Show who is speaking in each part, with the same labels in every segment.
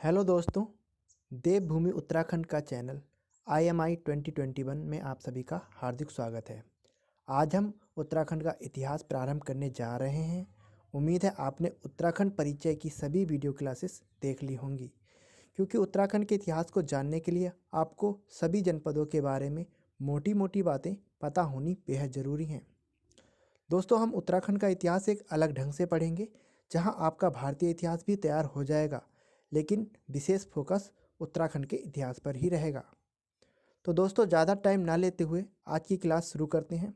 Speaker 1: Hello दोस्तों, देवभूमि उत्तराखंड का channel IMI 2021 में आप सभी का हार्दिक स्वागत है। आज हम उत्तराखंड का इतिहास प्रारंभ करने जा रहे हैं। उम्मीद है आपने उत्तराखंड परिचय की सभी वीडियो क्लासेस देख ली होंगी, क्योंकि उत्तराखंड के इतिहास को जानने के लिए आपको सभी जनपदों के बारे में मोटी मोटी बातें पता होनी बेहद ज़रूरी हैं। दोस्तों, हम उत्तराखंड का इतिहास एक अलग ढंग से पढ़ेंगे, जहां आपका भारतीय इतिहास भी तैयार हो जाएगा, लेकिन विशेष फोकस उत्तराखंड के इतिहास पर ही रहेगा। तो दोस्तों, ज़्यादा टाइम ना लेते हुए आज की क्लास शुरू करते हैं।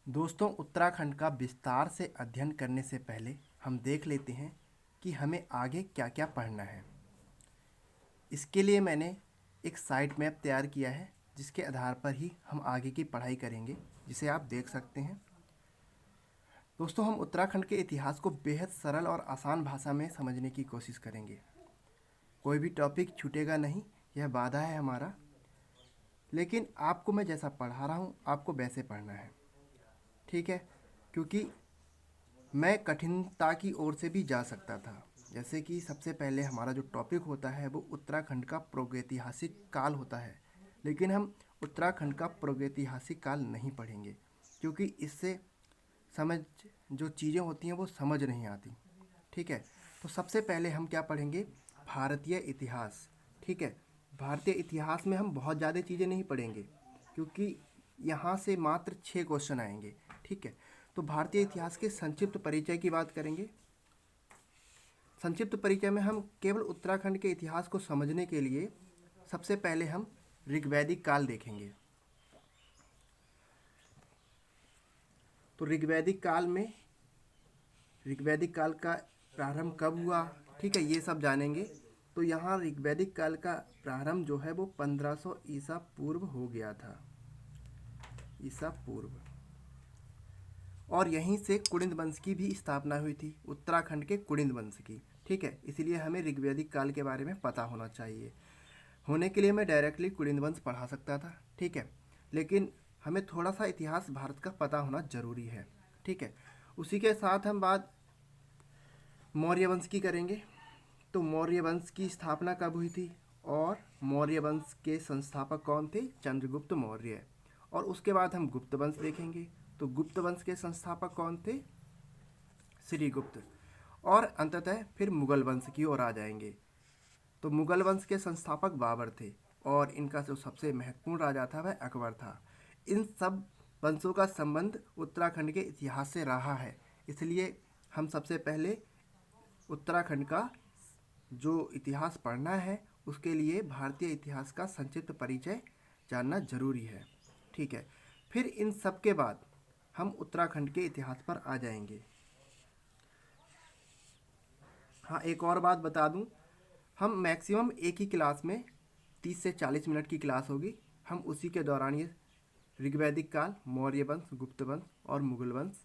Speaker 1: दोस्तों, उत्तराखंड का विस्तार से अध्ययन करने से पहले हम देख लेते हैं कि हमें आगे क्या क्या पढ़ना है। इसके लिए मैंने एक साइट मैप तैयार किया है, जिसके आधार पर ही हम आगे की पढ़ाई करेंगे, जिसे आप देख सकते हैं। दोस्तों, हम उत्तराखंड के इतिहास को बेहद सरल और आसान भाषा में समझने की कोशिश करेंगे। कोई भी टॉपिक छूटेगा नहीं, यह वादा है हमारा। लेकिन आपको मैं जैसा पढ़ा रहा हूँ, आपको वैसे पढ़ना है, ठीक है? क्योंकि मैं कठिनता की ओर से भी जा सकता था। जैसे कि सबसे पहले हमारा जो टॉपिक होता है वो उत्तराखंड का प्रागैतिहासिक काल होता है, लेकिन हम उत्तराखंड का प्रागैतिहासिक काल नहीं पढ़ेंगे, क्योंकि इससे समझ जो चीज़ें होती हैं वो समझ नहीं आती, ठीक है? तो सबसे पहले हम क्या पढ़ेंगे? भारतीय इतिहास, ठीक है? भारतीय इतिहास में हम बहुत ज़्यादा चीज़ें नहीं पढ़ेंगे, क्योंकि यहाँ से मात्र 6 क्वेश्चन आएंगे, ठीक है? तो भारतीय इतिहास के संक्षिप्त परिचय की बात करेंगे। संक्षिप्त परिचय में हम केवल उत्तराखंड के इतिहास को समझने के लिए सबसे पहले हम ऋग्वैदिक काल देखेंगे। तो ऋग्वैदिक काल का प्रारंभ कब हुआ, ठीक है, ये सब जानेंगे। तो यहाँ ऋग्वैदिक काल का प्रारंभ जो है वो 1500 ईसा पूर्व हो गया था, ईसा पूर्व। और यहीं से कुड़िंद वंश की भी स्थापना हुई थी, उत्तराखंड के कुड़िंद वंश की, ठीक है? इसलिए हमें ऋग्वैदिक काल के बारे में पता होना चाहिए। होने के लिए मैं डायरेक्टली कुड़िंद वंश पढ़ा सकता था, ठीक है, लेकिन हमें थोड़ा सा इतिहास भारत का पता होना जरूरी है, ठीक है? उसी के साथ हम बात मौर्य वंश की करेंगे। तो मौर्य वंश की स्थापना कब हुई थी, और मौर्य वंश के संस्थापक कौन थे? चंद्रगुप्त मौर्य। और उसके बाद हम गुप्त वंश देखेंगे। तो गुप्त वंश के संस्थापक कौन थे? श्रीगुप्त। और अंततः फिर मुगल वंश की ओर आ जाएंगे। तो मुगल वंश के संस्थापक बाबर थे, और इनका जो सबसे महत्वपूर्ण राजा था वह अकबर था। इन सब वंशों का संबंध उत्तराखंड के इतिहास से रहा है, इसलिए हम सबसे पहले उत्तराखंड का जो इतिहास पढ़ना है उसके लिए भारतीय इतिहास का संक्षिप्त परिचय जानना जरूरी है, ठीक है? फिर इन सब के बाद हम उत्तराखंड के इतिहास पर आ जाएंगे। हाँ, एक और बात बता दूं, हम मैक्सिमम एक ही क्लास में 30 से 40 मिनट की क्लास होगी। हम उसी के दौरान ये ऋग्वैदिक काल, मौर्य वंश, गुप्त वंश और मुगल वंश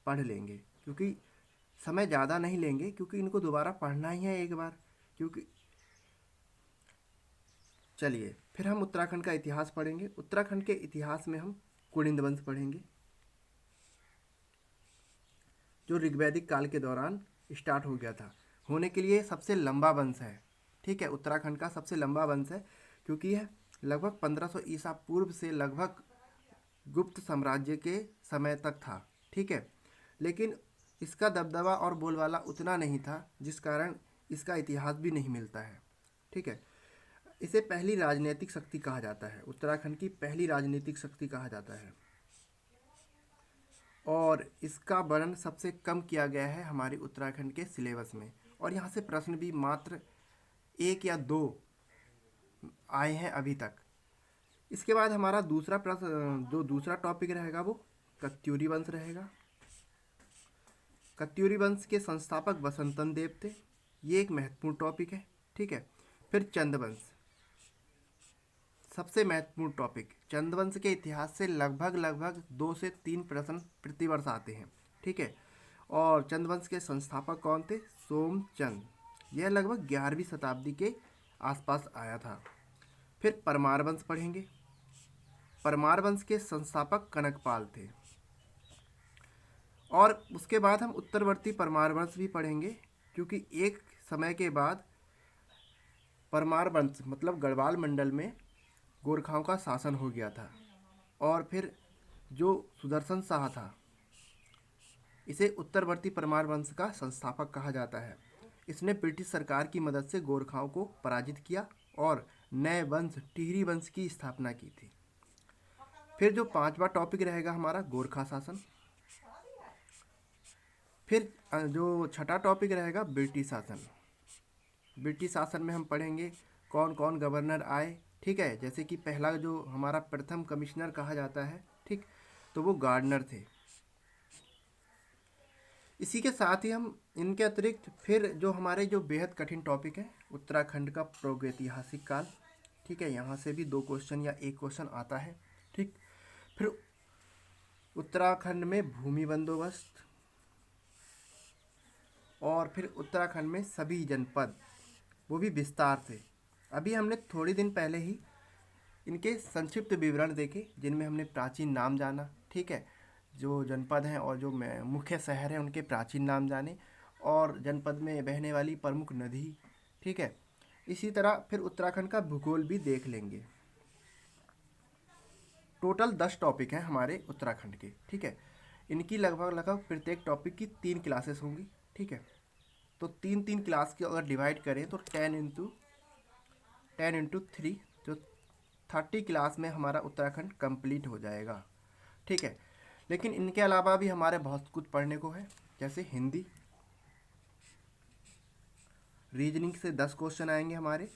Speaker 1: पढ़ लेंगे, क्योंकि समय ज़्यादा नहीं लेंगे, क्योंकि इनको दोबारा पढ़ना ही है एक बार। क्योंकि चलिए फिर हम उत्तराखंड का इतिहास पढ़ेंगे। उत्तराखंड के इतिहास में हम कुड़िंद वंश पढ़ेंगे, जो ऋग्वैदिक काल के दौरान स्टार्ट हो गया था। होने के लिए सबसे लंबा वंश है, ठीक है? उत्तराखंड का सबसे लंबा वंश है, क्योंकि यह लगभग 1500 ईसा पूर्व से लगभग गुप्त साम्राज्य के समय तक था, ठीक है? लेकिन इसका दबदबा और बोलबाला उतना नहीं था, जिस कारण इसका इतिहास भी नहीं मिलता है, ठीक है? इसे पहली राजनीतिक शक्ति कहा जाता है, उत्तराखंड की पहली राजनीतिक शक्ति कहा जाता है। और इसका वर्णन सबसे कम किया गया है हमारे उत्तराखंड के सिलेबस में, और यहाँ से प्रश्न भी मात्र 1 या 2 आए हैं अभी तक। इसके बाद हमारा दूसरा प्रश्न, जो दूसरा टॉपिक रहेगा वो कत्यूरी वंश रहेगा। कत्यूरी वंश के संस्थापक वसंतन देव थे, ये एक महत्वपूर्ण टॉपिक है, ठीक है? फिर चंदवंश, सबसे महत्वपूर्ण टॉपिक। चंदवंश के इतिहास से लगभग 2 से 3 प्रश्न प्रतिवर्ष आते हैं, ठीक है? और चंदवंश के संस्थापक कौन थे? सोमचंद। यह लगभग 11वीं शताब्दी के आसपास आया था। फिर परमार वंश पढ़ेंगे। परमार वंश के संस्थापक कनकपाल थे। और उसके बाद हम उत्तरवर्ती परमार वंश भी पढ़ेंगे, क्योंकि एक समय के बाद परमार वंश मतलब गढ़वाल मंडल में गोरखाओं का शासन हो गया था। और फिर जो सुदर्शन शाह था, इसे उत्तरवर्ती परमार वंश का संस्थापक कहा जाता है। इसने ब्रिटिश सरकार की मदद से गोरखाओं को पराजित किया और नए वंश टिहरी वंश की स्थापना की थी। फिर जो पांचवा टॉपिक रहेगा हमारा गोरखा शासन। फिर जो छठा टॉपिक रहेगा ब्रिटिश शासन। ब्रिटिश शासन में हम पढ़ेंगे कौन कौन गवर्नर आए, ठीक है। जैसे कि पहला जो हमारा प्रथम कमिश्नर कहा जाता है, ठीक, तो वो गार्डनर थे। इसी के साथ ही हम इनके अतिरिक्त फिर जो हमारे जो बेहद कठिन टॉपिक है उत्तराखंड का प्रागैतिहासिक काल, ठीक है, यहाँ से भी 2 क्वेश्चन या 1 क्वेश्चन आता है, ठीक। फिर उत्तराखंड में भूमि बंदोबस्त, और फिर उत्तराखंड में सभी जनपद, वो भी विस्तार से। अभी हमने थोड़ी दिन पहले ही इनके संक्षिप्त विवरण देखे जिनमें हमने प्राचीन नाम जाना, ठीक है, जो जनपद हैं और जो मुख्य शहर हैं उनके प्राचीन नाम जाने, और जनपद में बहने वाली प्रमुख नदी, ठीक है। इसी तरह फिर उत्तराखंड का भूगोल भी देख लेंगे। टोटल 10 टॉपिक हैं हमारे उत्तराखंड के, ठीक है। इनकी लगभग प्रत्येक टॉपिक की 3 क्लासेस होंगी, ठीक है। तो 3 क्लास की अगर डिवाइड करें तो 10 इंटू 3 जो 30 क्लास में हमारा उत्तराखंड कंप्लीट हो जाएगा, ठीक है। लेकिन इनके अलावा भी हमारे बहुत कुछ पढ़ने को है, जैसे हिंदी, रीजनिंग से 10 क्वेश्चन आएंगे हमारे,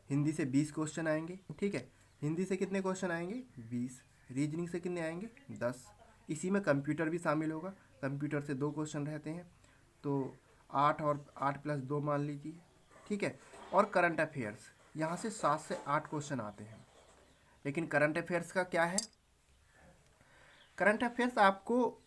Speaker 1: हिंदी से 20 क्वेश्चन आएंगे, ठीक है। हिंदी से कितने क्वेश्चन आएंगे? 20। रीजनिंग से कितने आएंगे? 10। इसी में कंप्यूटर भी शामिल होगा, कंप्यूटर से 2 क्वेश्चन रहते हैं, तो 8 और 8 प्लस 2 मान लीजिए, ठीक है। और करंट अफेयर्स, यहाँ से 7 से 8 क्वेश्चन आते हैं। लेकिन करंट अफेयर्स का क्या है? करंट अफेयर्स आपको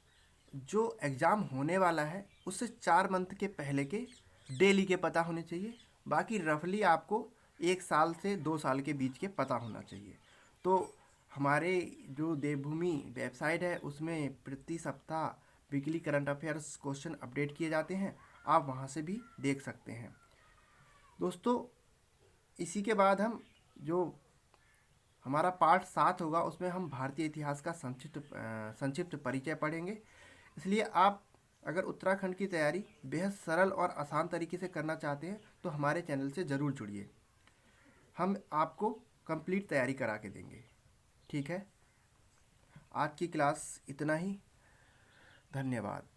Speaker 1: जो एग्ज़ाम होने वाला है उससे 4 मंथ के पहले के डेली के पता होने चाहिए। बाकी रफली आपको 1 साल से 2 साल के बीच के पता होना चाहिए। तो हमारे जो देवभूमि वेबसाइट है उसमें प्रति सप्ताह weekly current affairs question update किए जाते हैं, आप वहाँ से भी देख सकते हैं। दोस्तों, इसी के बाद हम जो हमारा पार्ट 7 होगा उसमें हम भारतीय इतिहास का संक्षिप्त परिचय पढ़ेंगे। इसलिए आप अगर उत्तराखंड की तैयारी बेहद सरल और आसान तरीके से करना चाहते हैं तो हमारे चैनल से ज़रूर जुड़िए, हम आपको कंप्लीट तैयारी करा के देंगे, ठीक है। आज की क्लास इतना ही, धन्यवाद।